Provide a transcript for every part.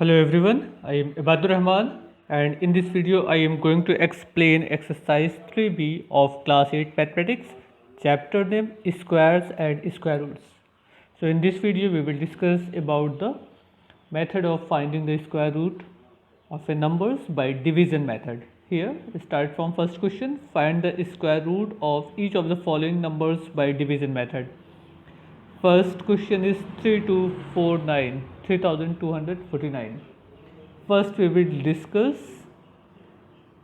Hello everyone, I am Ibadur Rahman and in this video I am going to explain exercise 3B of class 8 mathematics, chapter name squares and square roots. So in this video we will discuss about the method of finding the square root of a numbers by division method. Here start from first question, find the square root of each of the following numbers by division method. First question is 3249. First we will discuss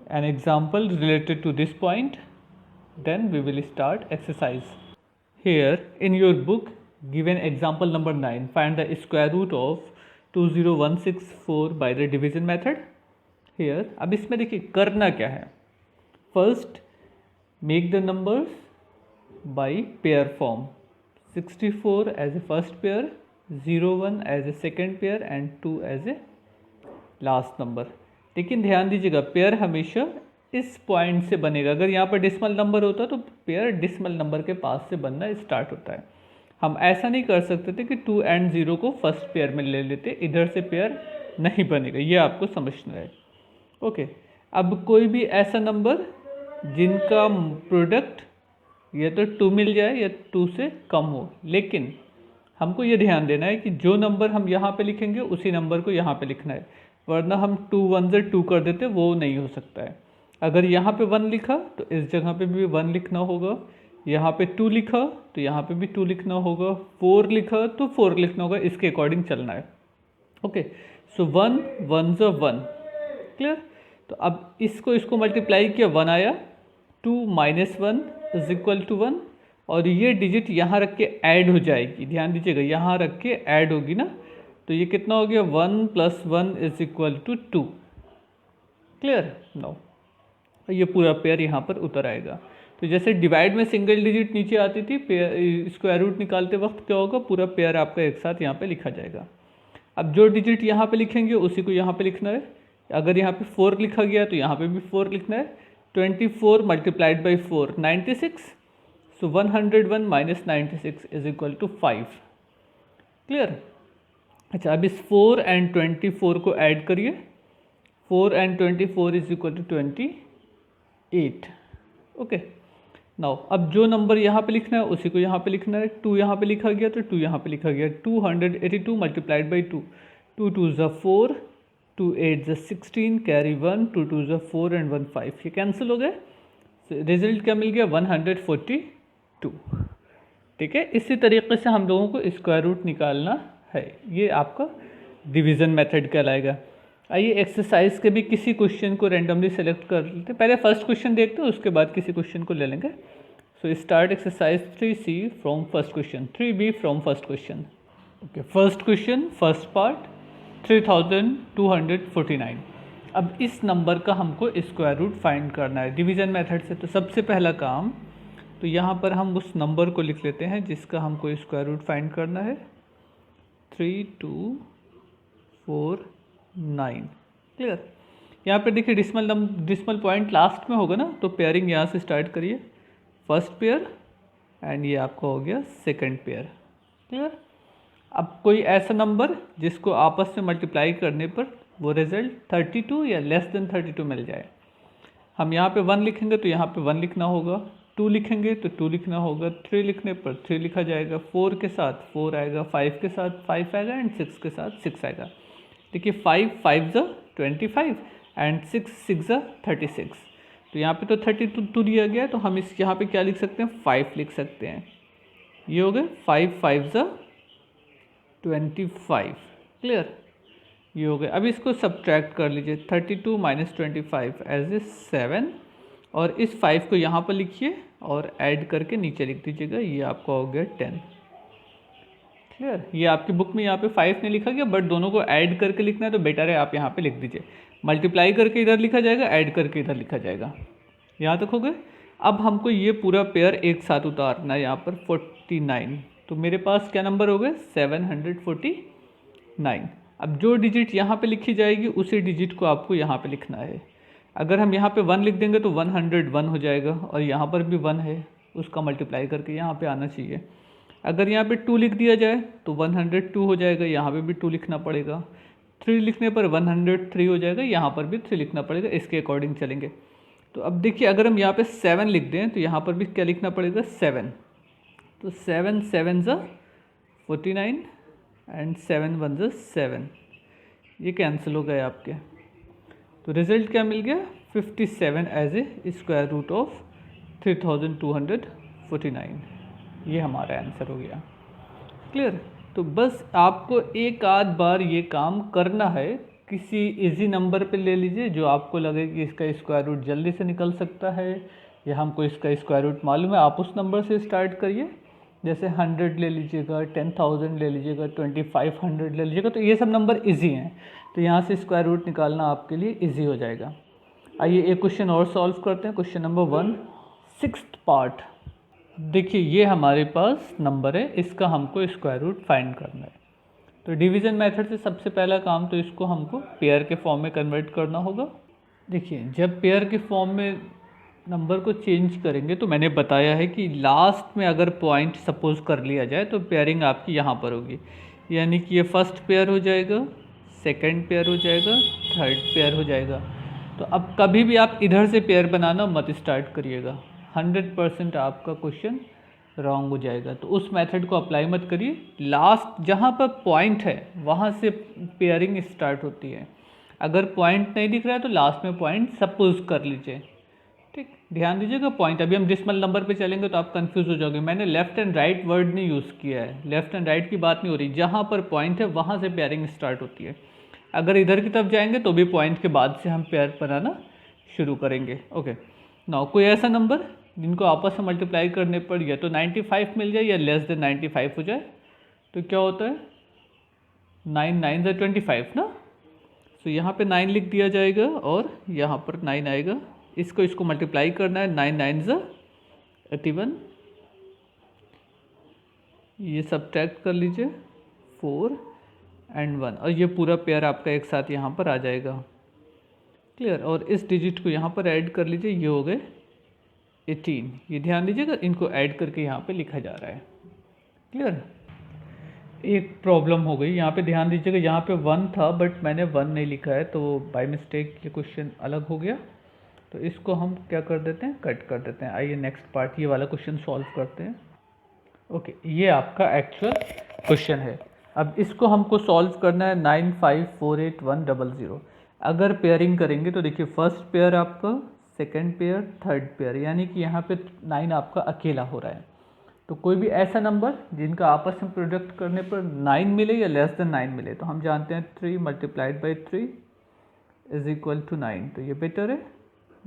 an example related to this point, then we will start exercise. Here in your book given example number 9, find the square root of 20164 by the division method. Here अब इसमें देखिए करना क्या है. First make the numbers by pair form. 64 as a first pair, 01 as a second pair and 2 as a last number. लेकिन ध्यान दीजिएगा pair हमेशा इस पॉइंट से बनेगा. अगर यहाँ पर डिसमल नंबर होता तो पेयर डिसमल नंबर के पास से बनना स्टार्ट होता है. हम ऐसा नहीं कर सकते थे कि 2 and 0 को फर्स्ट पेयर में ले लेते, इधर से पेयर नहीं बनेगा, ये आपको समझना है. ओके, अब कोई भी ऐसा नंबर जिनका प्रोडक्ट या तो 2 मिल जाए या 2 से कम हो, लेकिन हमको ये ध्यान देना है कि जो नंबर हम यहाँ पे लिखेंगे उसी नंबर को यहाँ पे लिखना है, वरना हम 2 1 से 2 कर देते, वो नहीं हो सकता है. अगर यहाँ पे 1 लिखा तो इस जगह पे भी 1 लिखना होगा, यहाँ पे 2 लिखा तो यहाँ पे भी 2 लिखना होगा, 4 लिखा तो 4 लिखना होगा, इसके अकॉर्डिंग चलना है. ओके, सो 1 1 ज़ 1, क्लियर. तो अब इसको मल्टीप्लाई किया, 1 आया, 2 - 1 इज इक्वल टू 1, और ये डिजिट यहाँ रख के ऐड हो जाएगी. ध्यान दीजिएगा यहाँ रख के ऐड होगी ना, तो ये कितना हो गया, 1 + 1 is equal to 2. Clear. No, ये पूरा पेयर यहाँ पर उतर आएगा. तो जैसे डिवाइड में सिंगल डिजिट नीचे आती थी, पेयर स्क्वायर रूट निकालते वक्त क्या होगा, पूरा पेयर आपका एक साथ यहाँ पे लिखा जाएगा. अब जो डिजिट यहाँ पे लिखेंगे उसी को यहाँ पे लिखना है. अगर यहाँ पे 4 लिखा गया तो यहाँ पे भी 4 लिखना है. 24 × 4 96, so 101 - 96 is equal to 5. Clear. अच्छा, अब इस 4 and 24 को ऐड करिए. 4 and 24 is equal to 28. Okay, now अब जो नंबर यहाँ पे लिखना है उसी को यहाँ पे लिखना है. 2 यहाँ पे लिखा गया तो 2 यहाँ पे लिखा गया. 282 × 2, 2 2 ज़ 4, 2 8 ज़ 16, कैरी 1, 2 2 ज़ 4 and 1 5, ये कैंसिल हो गए. रिजल्ट क्या मिल गया, 142. ठीक है, इसी तरीके से हम लोगों को स्क्वायर रूट निकालना है. ये आपका डिवीज़न मेथड कहलाएगा. आइए एक्सरसाइज के भी किसी क्वेश्चन को रैंडमली सेलेक्ट कर लेते हैं. पहले फर्स्ट क्वेश्चन देखते हैं, उसके बाद किसी क्वेश्चन को ले लेंगे. So start exercise 3C from first question, 3B from first question. Okay, first question first part 3249. अब इस नंबर का हमको स्क्वायर रूट फाइंड करना है डिवीज़न मेथड से. तो सबसे पहला काम, तो यहाँ पर हम उस नंबर को लिख लेते हैं जिसका हमको स्क्वायर रूट फाइंड करना है, 3249. क्लियर. यहाँ पे देखिए डिसमल पॉइंट लास्ट में होगा ना, तो पेयरिंग यहाँ से स्टार्ट करिए. फर्स्ट पेयर एंड ये आपका हो गया सेकंड पेयर. क्लियर. अब कोई ऐसा नंबर जिसको आपस में मल्टीप्लाई करने पर वो रिजल्ट 32 या लेस देन 32 मिल जाए. हम यहाँ पे 1 लिखेंगे तो यहाँ पे 1 लिखना होगा, 2 लिखेंगे तो 2 लिखना होगा, 3 लिखने पर 3 लिखा जाएगा, 4 के साथ 4 आएगा, 5 के साथ 5 आएगा एंड 6 के साथ 6 आएगा. देखिए 5 5 ज़ 25 एंड 6 6 ज़ 36. तो यहाँ पे तो 32 दिया गया है, तो हम इस यहाँ पे क्या लिख सकते हैं, 5 लिख सकते हैं. ये हो गए 5 5 ज़ 25. क्लियर. ये हो गए. अब इसको सब्ट्रैक्ट कर लीजिए, 32 - 25 एज ए 7, और इस 5 को यहाँ पर लिखिए और ऐड करके नीचे लिख दीजिएगा, ये आपका हो गया 10. क्लियर. ये आपकी बुक में यहाँ पे 5 नहीं लिखा गया, बट दोनों को ऐड करके लिखना है तो बेटर है आप यहाँ पे लिख दीजिए. मल्टीप्लाई करके इधर लिखा जाएगा, ऐड करके इधर लिखा जाएगा. यहाँ तक हो गए. अब हमको ये पूरा पेयर एक साथ उतारना है यहाँ पर 49. तो मेरे पास क्या नंबर हो गए, 749. अब जो डिजिट यहाँ पे लिखी जाएगी उसी डिजिट को आपको यहाँ पे लिखना है. अगर हम यहाँ पे 1 लिख देंगे तो 101 हो जाएगा, और यहाँ पर भी 1 है, उसका मल्टीप्लाई करके यहाँ पे आना चाहिए. अगर यहाँ पे 2 लिख दिया जाए तो 102 हो जाएगा, यहाँ पे भी 2 लिखना पड़ेगा. 3 लिखने पर 103 हो जाएगा, यहाँ पर भी 3 लिखना पड़ेगा, इसके अकॉर्डिंग चलेंगे। तो अब देखिए अगर हम यहाँ पे 7 लिख दें तो यहाँ पर भी क्या लिखना पड़ेगा 7, तो 7 7 ज़ा 49 एंड 7 1 ज़ा 7, ये कैंसिल हो गए आपके। तो रिज़ल्ट क्या मिल गया 57 as a square root of 3249, ये हमारा आंसर हो गया। क्लियर। तो बस आपको एक आध बार ये काम करना है, किसी इजी नंबर पे ले लीजिए जो आपको लगे कि इसका स्क्वायर रूट जल्दी से निकल सकता है या हमको इसका स्क्वायर रूट मालूम है, आप उस नंबर से स्टार्ट करिए। जैसे 100 ले लीजिएगा, 10,000 ले लीजिएगा, 2500 ले लीजिएगा, तो ये सब नंबर इजी हैं, तो यहाँ से स्क्वायर रूट निकालना आपके लिए इजी हो जाएगा। आइए एक क्वेश्चन और सॉल्व करते हैं। Question number 1, 6th part. देखिए ये हमारे पास नंबर है, इसका हमको स्क्वायर रूट फाइंड करना है। तो डिवीज़न मेथड से सबसे पहला काम तो इसको हमको पेयर के फॉर्म में कन्वर्ट करना होगा। देखिए जब पेयर के फॉर्म में नंबर को चेंज करेंगे तो मैंने बताया है कि लास्ट में अगर पॉइंट सपोज कर लिया जाए तो पेयरिंग आपकी यहाँ पर होगी, यानी कि ये फर्स्ट पेयर हो जाएगा, सेकंड पेयर हो जाएगा, थर्ड पेयर हो जाएगा। तो अब कभी भी आप इधर से पेयर बनाना मत स्टार्ट करिएगा, 100% आपका क्वेश्चन रॉन्ग हो जाएगा। तो उस मेथड को अप्लाई मत करिए, लास्ट जहाँ पर पॉइंट है वहाँ से पेयरिंग स्टार्ट होती है। अगर पॉइंट नहीं दिख रहा है तो लास्ट में पॉइंट सपोज कर लीजिए, ठीक। ध्यान दीजिएगा पॉइंट, अभी हम डिसिमल नंबर पे चलेंगे तो आप कंफ्यूज हो जाओगे। मैंने लेफ्ट एंड राइट वर्ड नहीं यूज़ किया है, लेफ्ट एंड राइट की बात नहीं हो रही, जहाँ पर पॉइंट है वहाँ से पेयरिंग स्टार्ट होती है। अगर इधर की तरफ जाएंगे तो भी पॉइंट के बाद से हम पेयर बनाना शुरू करेंगे। ओके, नाउ कोई ऐसा नंबर जिनको आपस में मल्टीप्लाई करने पर या तो 95 मिल जाए या लेस देन 95 हो जाए, तो क्या होता है 9 9 ज़ा 25 ना। तो यहाँ पे 9 लिख दिया जाएगा और यहाँ पर 9 आएगा, इसको मल्टीप्लाई करना है, 9 9 ज़ा 81, ये सब्ट्रैक्ट कर लीजिए 4 एंड 1, और ये पूरा पेयर आपका एक साथ यहाँ पर आ जाएगा। क्लियर। और इस डिजिट को यहाँ पर ऐड कर लीजिए, ये हो गए 18, ये ध्यान दीजिएगा इनको ऐड करके यहाँ पे लिखा जा रहा है। क्लियर। एक प्रॉब्लम हो गई यहाँ पे, ध्यान दीजिएगा यहाँ पे 1 था बट मैंने 1 नहीं लिखा है, तो बाय मिस्टेक ये क्वेश्चन अलग हो गया, तो इसको हम क्या कर देते हैं, कट कर देते हैं। आइए नेक्स्ट पार्ट ये वाला क्वेश्चन सॉल्व करते हैं। ओके, ये आपका एक्चुअल क्वेश्चन है। अब इसको हमको सॉल्व करना है 9548100। अगर पेयरिंग करेंगे तो देखिए फर्स्ट पेयर आपका, सेकेंड पेयर, थर्ड पेयर, यानी कि यहाँ पे 9 आपका अकेला हो रहा है। तो कोई भी ऐसा नंबर जिनका आपस में प्रोडक्ट करने पर 9 मिले या लेस देन 9 मिले, तो हम जानते हैं 3 multiplied by 3 is equal to 9, तो ये बेटर है,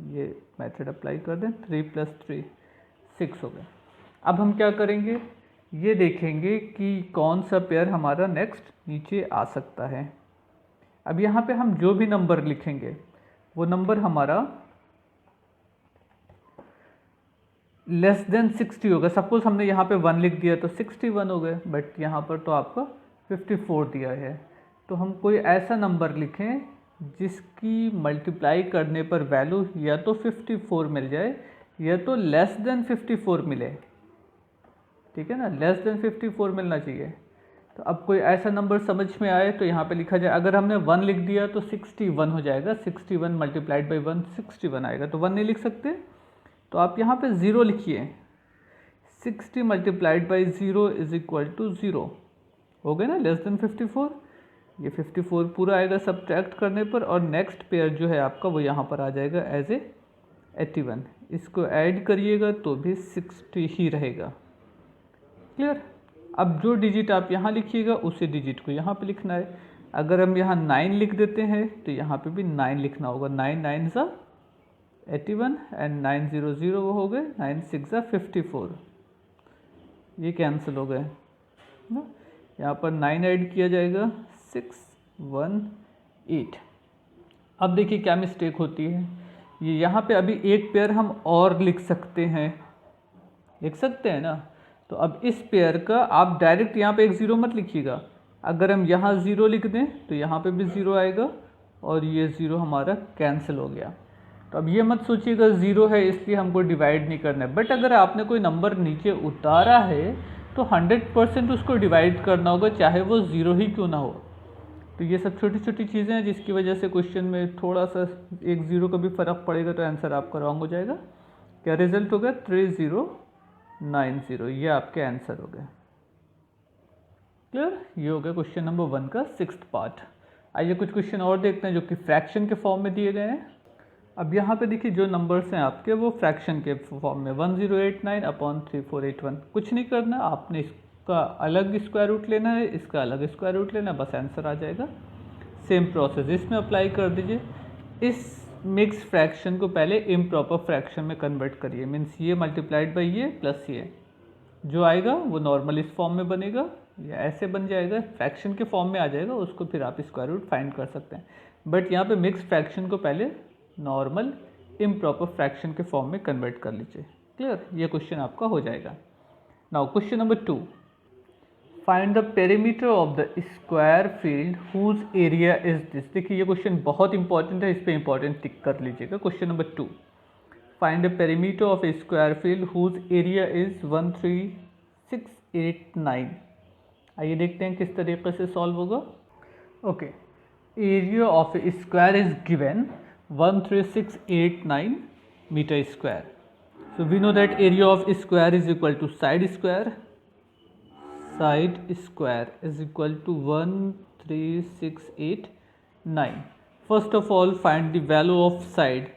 ये मेथड अप्लाई कर दें। 3 + 3 6 हो गया। अब हम क्या करेंगे, ये देखेंगे कि कौन सा पेयर हमारा नेक्स्ट नीचे आ सकता है। अब यहाँ पे हम जो भी नंबर लिखेंगे वो नंबर हमारा लेस देन 60 होगा। सपोज हमने यहाँ पे 1 लिख दिया तो 61 हो गए, बट यहाँ पर तो आपका 54 दिया है। तो हम कोई ऐसा नंबर लिखें जिसकी मल्टीप्लाई करने पर वैल्यू या तो 54 मिल जाए या तो लेस देन 54 मिले, ठीक है ना, लेस देन 54 मिलना चाहिए। तो अब कोई ऐसा नंबर समझ में आए तो यहाँ पे लिखा जाए। अगर हमने 1 लिख दिया तो 61 हो जाएगा, 61 मल्टीप्लाइड बाई 1 61 आएगा, तो 1 नहीं लिख सकते, तो आप यहाँ पे 0 लिखिए। 60 multiplied by 0 is equal to 0 हो गए ना, लेस देन 54। ये 54 पूरा आएगा सब्ट्रैक्ट करने पर, और नेक्स्ट पेयर जो है आपका वो यहाँ पर आ जाएगा एज ए 81। इसको ऐड करिएगा तो भी 60 ही रहेगा। क्लियर। अब जो डिजिट आप यहाँ लिखिएगा उसी डिजिट को यहाँ पे लिखना है। अगर हम यहाँ 9 लिख देते हैं तो यहाँ पे भी 9 लिखना होगा। 9 9 ज़ा 81 एंड 9 0 0 वो हो गए, 9 6 ज़ा 54, ये कैंसिल हो गए ना। यहाँ पर 9 ऐड किया जाएगा, 6 1 8। अब देखिए क्या मिस्टेक होती है, ये यहाँ पे अभी एक पेयर हम और लिख सकते हैं, लिख सकते हैं ना। तो अब इस पेयर का आप डायरेक्ट यहाँ पे एक 0 मत लिखिएगा। अगर हम यहाँ 0 लिख दें तो यहाँ पे भी 0 आएगा और ये 0 हमारा कैंसिल हो गया। तो अब ये मत सोचिएगा 0 है इसलिए हमको डिवाइड नहीं करना है, बट अगर आपने कोई नंबर नीचे उतारा है तो 100% उसको डिवाइड करना होगा, चाहे वो 0 ही क्यों ना हो। तो ये सब छोटी छोटी चीज़ें हैं जिसकी वजह से क्वेश्चन में थोड़ा सा एक ज़ीरो का भी फ़र्क पड़ेगा तो आंसर आपका रॉन्ग हो जाएगा। क्या रिजल्ट हो गया? 3090, ये आपके आंसर हो गए। क्लियर? ये हो गया क्वेश्चन नंबर 1 का 6th पार्ट। आइए कुछ क्वेश्चन और देखते हैं जो कि फ्रैक्शन के फॉर्म में दिए गए हैं। अब यहाँ पे देखिए जो नंबर्स हैं आपके वो फ्रैक्शन के फॉर्म में 1089/3481। कुछ नहीं करना, आपने इसका अलग स्क्वायर रूट लेना है, इसका अलग स्क्वायर रूट लेना है, बस आंसर आ जाएगा। सेम प्रोसेस इसमें अप्लाई कर दीजिए। इस मिक्स फ्रैक्शन को पहले इम्प्रॉपर फ्रैक्शन में कन्वर्ट करिए, मीन्स ये मल्टीप्लाइड बाई ये प्लस ये, जो आएगा वो नॉर्मल इस फॉर्म में बनेगा या ऐसे बन जाएगा, फ्रैक्शन के फॉर्म में आ जाएगा, उसको फिर आप स्क्वायर रूट फाइंड कर सकते हैं। बट यहाँ पे मिक्स फ्रैक्शन को पहले नॉर्मल इम्प्रॉपर फ्रैक्शन के फॉर्म में कन्वर्ट कर लीजिए। क्लियर? ये क्वेश्चन आपका हो जाएगा। Now question number 2, find the perimeter of the square field whose area is this. देखिए ये क्वेश्चन बहुत इंपॉर्टेंट है, इस पर इंपॉर्टेंट टिक कर लीजिएगा। Question number 2, find the perimeter of a square field whose area is 13689। आइए देखते हैं किस तरीके से सॉल्व होगा। Okay, area of a square is given 13689 metre square. So we know that area of square is equal to side square is equal to 13689. First of all find the value of side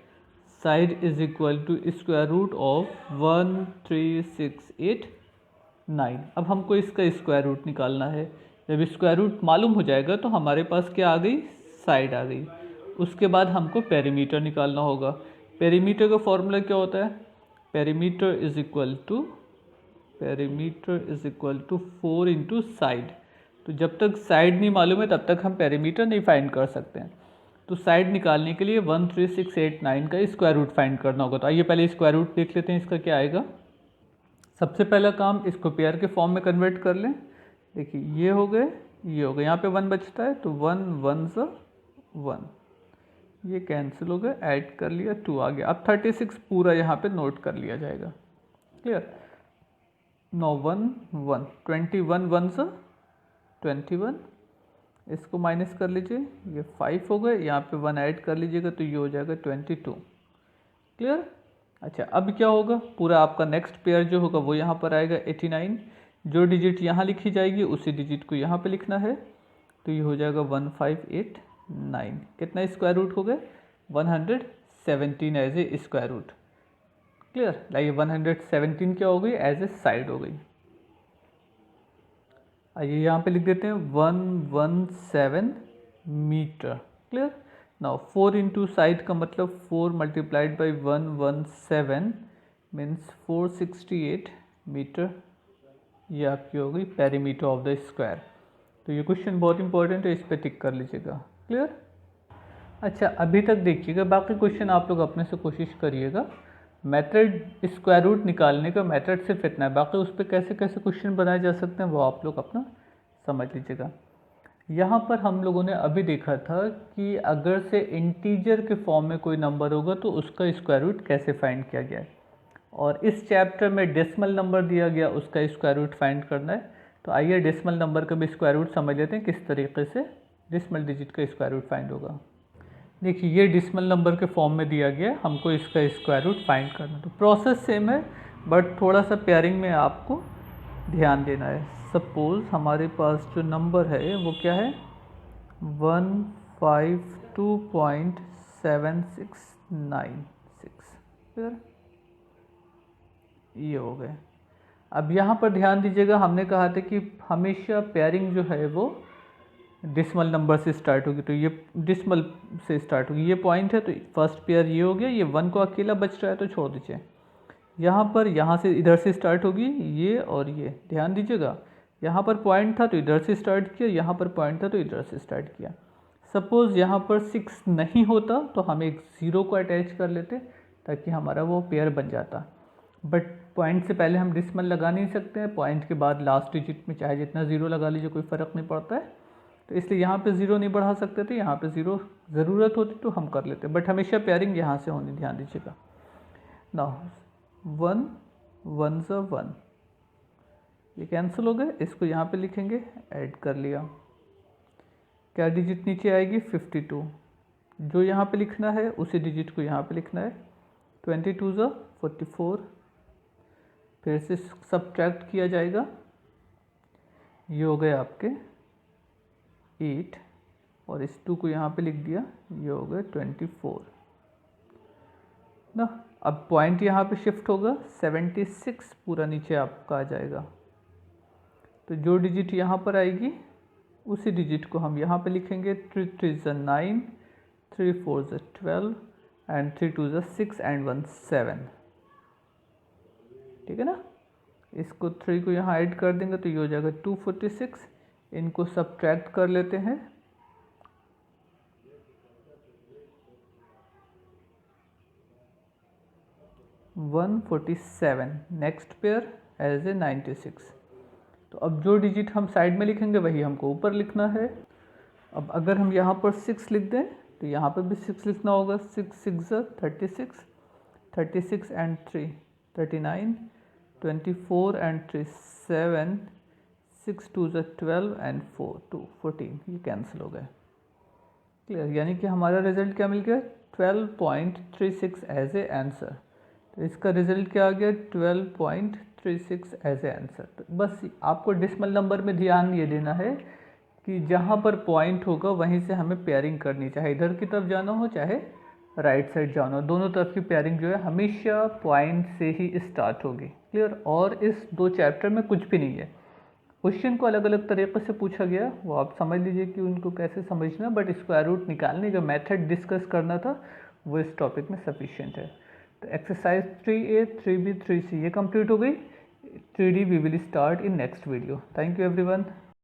is equal to square root of 13689. अब हमको इसका square root निकालना है। जब square root मालूम हो जाएगा तो हमारे पास क्या आ गई? साइड आ गई। उसके बाद हमको पेरीमीटर निकालना होगा। पेरीमीटर का फॉर्मूला क्या होता है? Perimeter is equal to 4 into side. तो जब तक साइड नहीं मालूम है तब तक हम पेरीमीटर नहीं फाइंड कर सकते हैं। तो साइड निकालने के लिए 13689 का स्क्वायर रूट फाइंड करना होगा। तो आइए पहले स्क्वायर रूट देख लेते हैं, इसका क्या आएगा। सबसे पहला काम इसको पेयर के फॉर्म में कन्वर्ट कर लें। देखिए ये हो गए, ये हो गए, यहाँ पे 1 बचता है तो 1 1 1, ये कैंसिल हो गया, ऐड कर लिया, 2 आ गया। अब 36 पूरा यहाँ पे नोट कर लिया जाएगा। क्लियर? 9 1 1, 21 1 सा 21, इसको माइनस कर लीजिए, ये 5 हो गए, यहाँ पे 1 ऐड कर लीजिएगा तो ये हो जाएगा 22। क्लियर? अच्छा अब क्या होगा, पूरा आपका नेक्स्ट पेयर जो होगा वो यहाँ पर आएगा 89। जो डिजिट यहाँ लिखी जाएगी उसी डिजिट को यहाँ पे लिखना है, तो ये हो जाएगा 1589। कितना स्क्वायर रूट हो गए? 117 as a square root. Clear? लाइए 117 क्या हो गई? एज ए साइड हो गई। आइए यहाँ पे लिख देते हैं 117 metre. Clear? Now 4 into side का मतलब 4 मल्टीप्लाइड बाई 117 मीन्स 468 मीटर। ये आपकी हो गई पेरीमीटर ऑफ द स्क्वायर। तो ये क्वेश्चन बहुत इंपॉर्टेंट है, इस पर टिक कर लीजिएगा। क्लियर? अच्छा अभी तक देखिएगा, बाकी क्वेश्चन आप लोग अपने से कोशिश करिएगा। मेथड स्क्वायर रूट निकालने का मेथड सिर्फ इतना है, बाकी उस पर कैसे कैसे क्वेश्चन बनाए जा सकते हैं वो आप लोग अपना समझ लीजिएगा। यहाँ पर हम लोगों ने अभी देखा था कि अगर से इंटीजर के फॉर्म में कोई नंबर होगा तो उसका स्क्वायर रूट कैसे फाइंड किया गया है, और इस चैप्टर में डेसिमल नंबर दिया गया उसका स्क्वायर रूट फाइंड करना है। तो आइए डेसिमल नंबर का भी स्क्वायर रूट समझ लेते हैं, किस तरीके से डेसिमल डिजिट का स्क्वायर रूट फाइंड होगा। देखिए ये डेसिमल नंबर के फॉर्म में दिया गया है, हमको इसका स्क्वायर रूट फाइंड करना। तो प्रोसेस सेम है बट थोड़ा सा पेयरिंग में आपको ध्यान देना है। सपोज हमारे पास जो नंबर है वो क्या है? 152.7696। ये हो गए। अब यहाँ पर ध्यान दीजिएगा, हमने कहा था कि हमेशा पेयरिंग जो है वो डिसमल नंबर से स्टार्ट होगी, तो ये डिसमल से स्टार्ट होगी। ये पॉइंट है तो फर्स्ट पेयर ये हो गया, ये 1 को अकेला बच रहा है तो छोड़ दीजिए। यहाँ पर यहाँ से इधर से स्टार्ट होगी ये और ये, ध्यान दीजिएगा। यहाँ पर पॉइंट था तो इधर से स्टार्ट किया, यहाँ पर पॉइंट था तो इधर से स्टार्ट किया। सपोज़ यहाँ पर 6 नहीं होता तो हम एक 0 को अटैच कर लेते ताकि हमारा वो पेयर बन जाता। बट पॉइंट से पहले हम डिसमल लगा नहीं सकते हैं, पॉइंट के बाद लास्ट डिजिट में चाहे जितना 0 लगा लीजिए कोई फ़र्क नहीं पड़ता है। तो इसलिए यहाँ पे 0 नहीं बढ़ा सकते थे, यहाँ पे 0 ज़रूरत होती तो हम कर लेते, बट हमेशा पेयरिंग यहाँ से होनी, ध्यान दीजिएगा। नाउ 1 1 सा 1, ये कैंसिल हो गए, इसको यहाँ पे लिखेंगे, ऐड कर लिया। क्या डिजिट नीचे आएगी? 52। जो यहाँ पे लिखना है उसी डिजिट को यहाँ पे लिखना है। 22 ज़ा 44, फिर से सब्ट्रैक्ट किया जाएगा। ये हो गए आपके 8 और इस 2 को यहाँ पे लिख दिया, ये हो गए 24 ना। अब पॉइंट यहाँ पे शिफ्ट होगा, 76 पूरा नीचे आपका आ जाएगा। तो जो डिजिट यहाँ पर आएगी उसी डिजिट को हम यहाँ पे लिखेंगे। 3 3 ज़ा 9, 3 4 ज़ा 12 एंड 3 2 ज़ा 6 एंड 1 7। ठीक है ना। इसको 3 को यहाँ ऐड कर देंगे तो ये हो जाएगा 246। इनको सब्ट्रैक्ट कर लेते हैं। 147। Next pair as a 96। तो अब जो डिजिट हम साइड में लिखेंगे वही हमको ऊपर लिखना है। अब अगर हम यहाँ पर 6 लिख दें तो यहाँ पर भी 6 लिखना होगा। 6 6 ज़ा 36, 36 एंड 3 39, 24 एंड 3 7, 6 2 ज़ा 12 एंड 4 2 14। ये कैंसिल हो गए। क्लियर। यानी कि हमारा रिजल्ट क्या मिल गया? 12.36 एज ए आंसर। तो इसका रिजल्ट क्या आ गया? 12.36 एज ए आंसर। तो बस आपको डेसिमल नंबर में ध्यान ये देना है कि जहाँ पर पॉइंट होगा वहीं से हमें पेयरिंग करनी, चाहे इधर की तरफ जाना हो चाहे राइट साइड जाना हो, दोनों तरफ की पेयरिंग जो है हमेशा पॉइंट से ही स्टार्ट होगी। क्लियर। और इस 2 चैप्टर में कुछ भी नहीं है। क्वेश्चन को अलग अलग तरीके से पूछा गया, वो आप समझ लीजिए कि उनको कैसे समझना, बट स्क्वायर रूट निकालने का मेथड डिस्कस करना था वो इस टॉपिक में सफिशिएंट है। तो एक्सरसाइज 3A 3B 3C ये कंप्लीट हो गई। 3D we will start in next video. Thank you everyone.